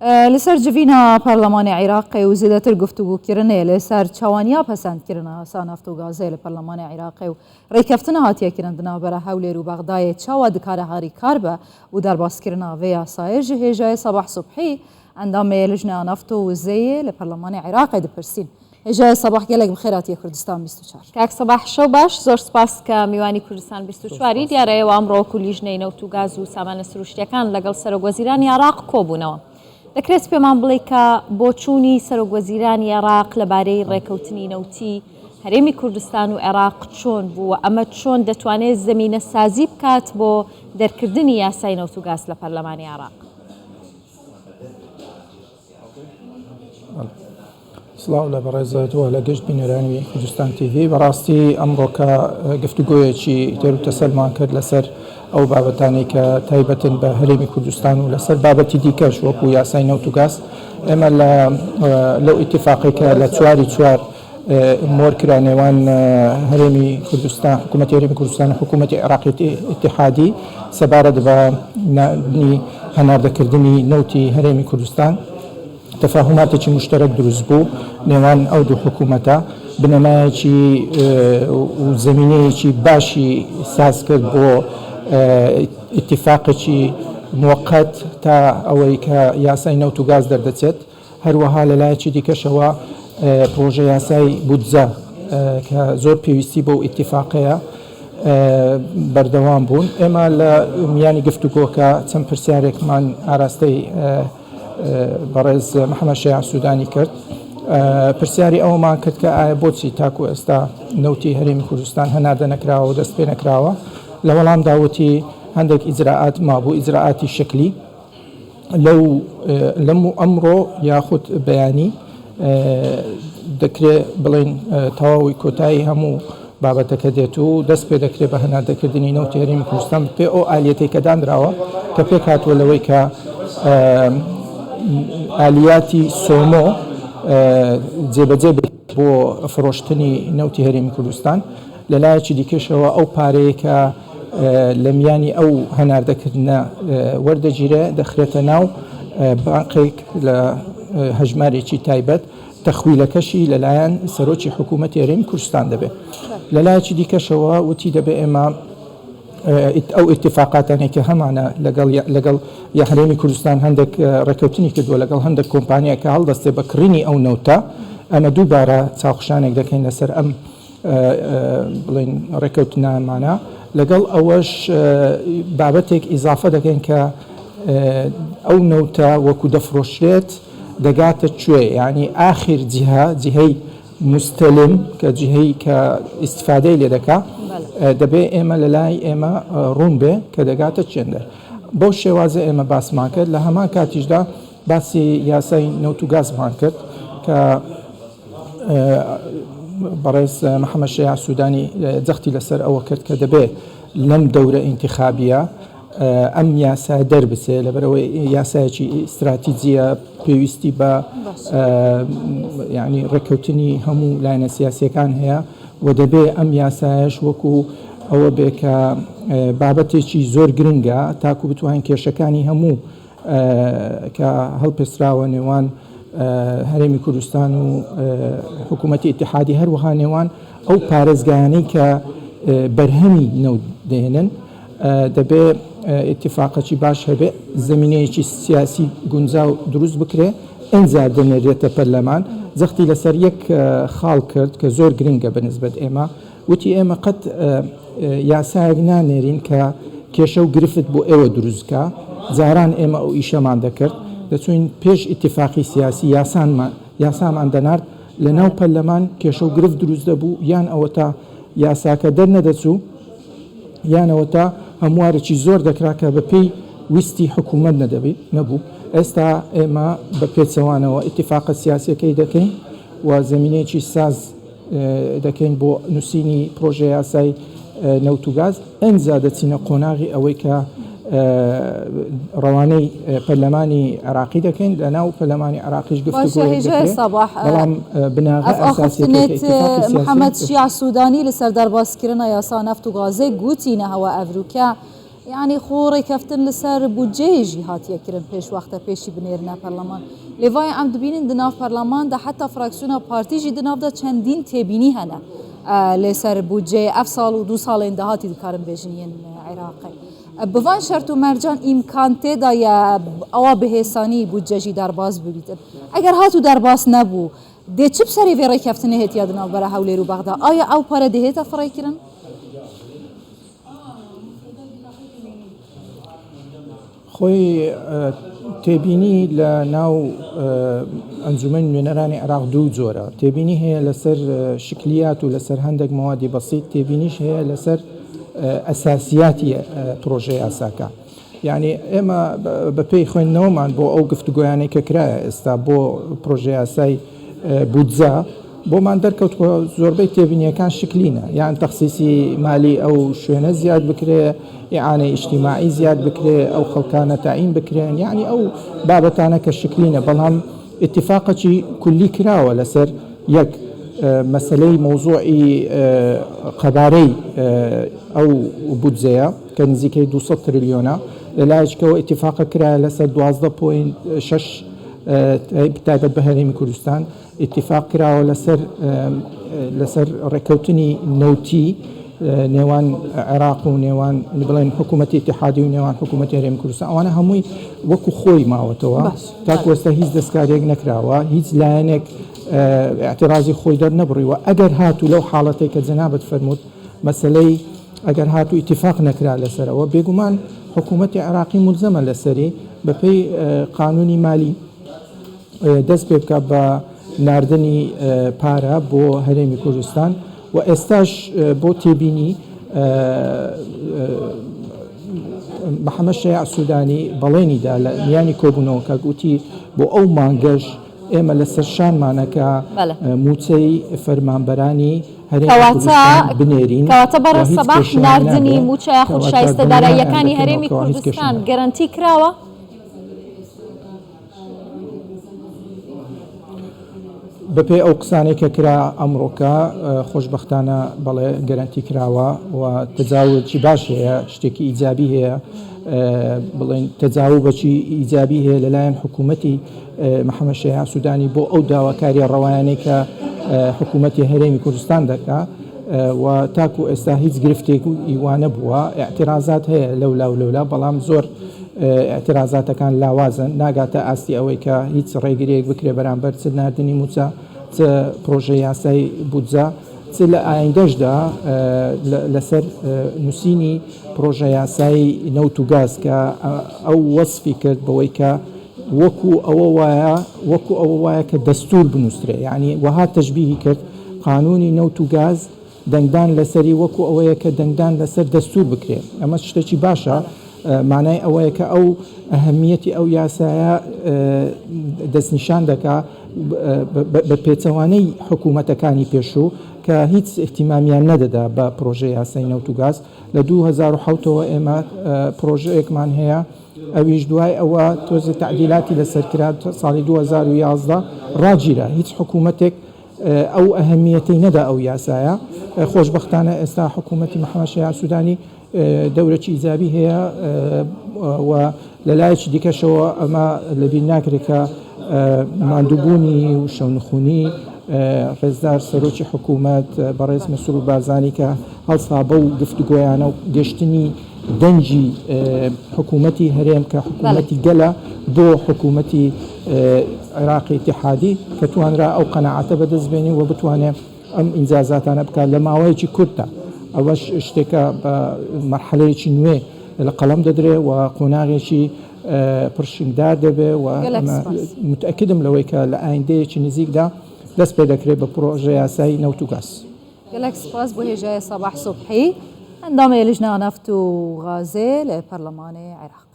لسر جوینا پارلمان عراق و زیادتر گفتگو کردنه لسر چوانیا پسند کردنه سانفت و گازه لپارلمان عراق و ریکفتن هاتیه کردن برای حول رو بغدای چواد کار هاری کاربه و در باز کردن ویا سایر جهیجای صباح صبحی اندام لجنه نفت و زی لپارلمان عراق دپرسین هجای صباح گلک بخیراتی کردستان 24 کاک صباح شو باش زور سپاس که میوانی کردستان 24 دیاره و امرو کلیجنه نوت و گاز و سامان سروشتیکان لگل سرۆگوەزیرانی عراق کۆبوونەوە. دەکرێت پێمان بڵێ کە بۆ چوونی سەرۆگوەزیرانی عێراق لەبارەی ڕێکەوتنی نەوتی هەرێمی کوردستان و عێراق چۆن بوو و ئەمە چۆن دەتوانێت زەمینە سازی بکات بۆ دەرکردنی یاسای نەوت و گاز لە پەرلەمانی عێراق. سڵاو لە بەڕێزەوە لە گەشت بینەرانی کوردستان تیڤ بەڕاستی ئەمڕۆ کە گفتوگۆیەکی تێر و تەسەلمان کرد لەسەر ئەو بابەتانی کە تایبەتن بە هەرێمی کوردستان و لەسەر بابەتی دیکەش وەکو یاسای نەوت و گاز ئێمە لەو ئیتیفاقێکە لە چواری چوار مۆر کرا نێوان هەرێمی کوردستان حکوومەتی هەرێمی کوردستان و حکوومەتی عێراقی ئیتیحادی سەبارەت بە هەناردەکردنی نەوتی هەرێمی کوردستان تفاهماتێکی مشترک دروست بوو نێوان ئەو دوو حکوومەتە بنەمایەکی و زمینەیەکی باشی ساز کرد بۆ ئیتیفاقێکی موقت تا ئەوەی کە یاسای نەوت و گاز دەردەچێت هەروەها لەلایەکی دیکەشەوە پرۆژە یاسای بودجە کە زۆر پێویستی بۆ ئیتیفاقەیە بەردەوام بوون. ئێمە لە میانی گفتوگۆکە چەند پرسیارێکمان ئاراستەی بەڕێز محەممەد شایع سوودانی کرد. پرسیاری ئەومان کرد کە ئایا بۆچی تاکو ئێستا نەوتی هەرێمی کوردستان هەناردە نەکراوە و دەست پێ نەکراوە. لە وەڵام داوتی هەندێک ئیجراعات مابوو ئیجراعاتی شکلی لەم و ئەمڕۆ یاخود بەیانی دەکرێت بڵێن تەواوی کۆتایی هەموو بابەتەکە دێت و دەست پێ دەکرێت بە هەناردەکردنی نەوتی هەرێمی کوردستان پێ ئەو ئالیەتێک کە دانراوە کە پێک هاتووە لەوەی کە ئالیاتی سۆمۆ جێبەجێ بۆ فرۆشتنی نەوتی هەرێمی کوردستان لەلایەکی دیکەشەوە ئەو پارەیە کە لە میانی ئەو هەناردەکردنە وەردەگیرێ دەخرێتە ناو بانقێک لە هەژمارێکی تایبەت تەخویلەکەشی لەلایەن سەرۆکی حکوومەتی هەرێمی کوردستان دەبێت. لەلایەکی دیکەشەوە وتی دەبێت ئێمە ئەو ئیتیفاقاتانێک کە هەمانە لەگەڵ یا هەرێمی کوردستان هەندێک ڕێکەوتنی کردووە لەگەڵ هەندێک کۆمپانیا کە هەڵدەستێ بە کڕینی ئەو نەوتە ئەمە دووبارە چاوخشانێک دەکەین لەسەر ئەم بڵێن ڕێکەوتنامانە لەگەڵ ئەوەش بابەتێک ئیزافە دەکەین کە ئەو نەوتە وەکو دەفرۆشرێت دەگاتە کوێ یعنی ئاخر جیهەی مستلم کە جیهەی کە ئیستفادەی لێ دەکا دەبێ ئێمە لەلای ئێمە ڕوون بێ کە دەگاتە چێندەر. بەو شێوازە ئێمە باسمان کرد لە هەمان کاتیشدا باسی یاسای نەوت و گازمان کرد کە بەڕێز محەممەد شایع سوودانی جەختی لەسەر ئەوە کرد کە دەبێ لەم دەورە ئینتیخابیە ئەم یاسا دەربچێ لەبەرەوەی یاسایەکی ئیستراتیجیە پێویستی بە ینی ڕێکەوتنی هەموو لایەنە سیاسیەکان هەیە و دەبێ ئەم یاسایش وەکو ئەوە بێ کە بابەتێکی زۆر گرنگە تاکو بتوانین کێشەکانی هەموو کە هەڵپێسراوە نێوان هەرێمی کوردستان و حکوومەتی ئیتیحادی هەروەها نێوان ئەو پارێزگایانەی کە بەرهەمی نەوت دێنن دەبێ ئیتیفاقەکی باش هەبێ زمینەیەکی سیاسی گونجاو دروست بکرێ ئەنجا دەنێرێتە پەرلەمان. جەختی لەسەر یەک خاڵ کرد کە زۆر گرنگە بەنسبەت ئێمە وتی ئێمە قەت یاسایەک نانێرین کە کێشە و گرفت بۆ ئێوە دروستکە جاران ئێمە ئەو ئیشەمان دەکرد دەچوین پێش ئیتیفاقی سیاسی یاسامان دەنارد لە ناو پەرلەمان کێشە و گرفت دروست دەبوو یان ئەوە تا یاساکە دەرنەدەچوو یانەوە تا هەموارێکی زۆر دەکرا کە بە پێی ویستی حکوومەت نەبوو. ئێستا ئێمە بە پێچەوانەوە ئیتیفاقە سیاسیەکەی دەکەین و زمینەیەکی ساز دەکەین بۆ نووسینی پرۆژە یاسای نەوت و گاز ئەنجا دەچینە قۆناغی ئەوەی کە ڕەوانەی پەرلەمانی عێراقی دەکەین لە ناو پەرلەمانی عێراقیش بەڵام بناغە ئەساسیەکەی محەممەد شایع سوودانی لەسەر دەرباسکردنە یاسا نەفت و گازێ گوتینە هەوە ئەڤروکە يعني خوري كفتن لسر بودجيجي هاتيا كرن بيش وقتا بيشي بنيرنا برلمان لفاي عم دبينن دناف برلمان دا حتى فراكسيونا بارتيجي دناف دا چندين تبيني هنا لسر بودجي اف سال و 2 سالين دا هاتي دكارن بيجنين عراقي بفان شرط و مرجان امکان تدا یا اوا بهسانی بودجه درباز ببیتن اگر هاتو درباز نبو ده چه بسری وی رکفتنه هت یادنا برای حولی رو بغدا آیا او پاره دهت فرای کرن؟ خوی تبینی لناو انجمن نوێنەرانی عراق دوو جۆرە تێبینی هەیە لەسەر شکلیات و لەسەر هەندێک موادی بەسیط تێبینیش هەیە لەسەر ئەساسیاتی پرۆژەی یاساکە یعنی ئێمە بەپێی خوێندنەوەمان بۆ ئەو گفتوگۆیانەی کە کرایە ئێستا بۆ پرۆژەی یاسای بودجە بۆمان دەرکەوتوە زۆربەی تێبینیەکان شکلینە یان تەخسیسی مالی ئەو شوێنە زیاد بکرێ ئیعانەی ئیجتیماعی زیاد بکرێ ئەو خەڵکانە تاعین بکرێن یعنی ئەو بابەتانە کە شکلینە بەڵام اتفاقی کولی کراوە لەسەر یەک مەسلەی مۆزوعی قەبارەی ئەو بودجەیە کە نزیکەی 200 تریلیۆنە لەلایەکەوە اتفاق کرایە لەسەر 12.6 تایبەت بە هەرێمی کوردستان اتفاق کراوە لەسەر ڕێکەوتنی نەوتی نێوان عێراق و نێوان بڵێن حکوومەتی اتحادی و نێوان حکوومەتی هەرێمی کوردستان ئەوانە هەمووی وەکو خۆی ماوەتەوە تاکو ئێستا هیچ دەستکارێک نەکراوە هیچ لایەنێک اعتراضی خۆی دەرنەبڕیوە ئەگەر هاتوو لەو حاڵەتێک کە جەنابەت فەرمووت مەسلەی ئەگەر هاتوو اتفاق نەکرا لەسەرەوە بێگومان حکوومەتی عێراقی ملزەمە لەسەری بەپێی قانونی مالی دەست پێ بکات بە ناردنی پارە بۆ هەرێمی کوردستان و ئێستاش بۆ تێبینی محەممەد شەیع سوودانی بەڵێنیدا لە میانی کۆبوونەوە کە گوتی بۆ ئەو مانگەش ئێمە لەسەر شانمانەکە موچەی فەرمانبەرانی هەرێمی کوردستان بنێرین کەواتە بەڕێز سەباح ناردنی موچە یاخود شایستەداراییەکانی هەرێمی کوردستان گەرانتی کراوە؟ بەپێ ئەو قسانێک کە کرا ئەمڕۆکە خۆشببختانە بەڵێ گەرانتی کراوە و تەجاوزی باش هەیە شتێکی ئیجابی هەیە بڵێن تەجاوبەکی ئیجابی هەیە لەلایەن حکوومەتی محەممەد شەیع سوودانی بۆ ئەو داواکاریە ڕەوایانەی کە حکوومەتی هەرێمی کوردستان دەکا و تاکو ئێستا هیچ گرفتێک ئیوانە بووە اعتراضات هەیە لەولا بەڵام زۆر اعتراضاتەکان لاوازن ناگاتە ئاستی ئەوەی کە هیچ ڕێگرێک بکرێ بەرامبەر چ ناردنی موچە چ پرۆژەی یاسای بودجە چ لە ئایندەشدا لەسەر نووسینی پرۆژە یاسایی نەوت و گاز کە ئەو وەصفی کرد بەوەی کە وەکو ئەوە وایە کە دەستور بنووسرێ یعنی وەها تەشبیهی کرد قانونی نەوت و گاز دەنگدان لەسەری وەکو ئەوەیە کە دەنگدان لەسەر دەستور بکرێت ئەمە شتێکی باشە معنای ئەوەیە کە ئەو ئەهەمیەتی ئەو یاسایە دەستنیشان دەکا بە پێچەوانەی حکوومەتەکانی پێشوو کە هیچ احتیمامیان نەدەدا بە پرۆژەی یاسای نەوت و گاز لە 2007ەوە ئێمە پرۆژەیەکمان هەیە ئەویش دوای ئەوە تۆزی تعدیلاتی لەسەرکرا ساڵی 2011 ڕاگیرە هیچ حکوومەتێک ئەو ئەهەمیەتی نەدا ئەو یاسایە خۆشببختانە ئێستا حکوومەتی محەممەد شەیع سوودانی دەورەکی ئیجابی هەیە و لەلایەکی دیکەشەوە ئەمە لەبیر ناکرێت کە ماندووبوونی و شەونخوونی ڕێزدار سەرۆکی حکوومەت بەڕێز مەسوود بارزانی کە هەڵسا بەو گفتوگۆیانە و گەشتنی دەنجی حکوومەتی هەرێم کە حکوومەتی گەلە بۆ حکوومەتی عێراقی اتحادی کە توانرا ئەو قەناعەتە بەدەستبێنی و بتوانێت ئەم ئینجازاتانە بکات لە ماوەیەکی کورتە ئەوەش شتێکە بە مەرحەلەیەکی نوێ لە قەڵەم دەدرێ و قۆناغێکی پرشنگدار دەبێ و متأکدم لەوەی کە لە ئایندەیەکی نزیکدا دەست پێ دەکرێت بە پرۆژە یاسایی نەوت و گاز. گەلێک سپاس بۆ هێژای سەباح سوبحی ئەندامەیە لیژنە نەفت و غازێ لە پەرلەمانی عێراق.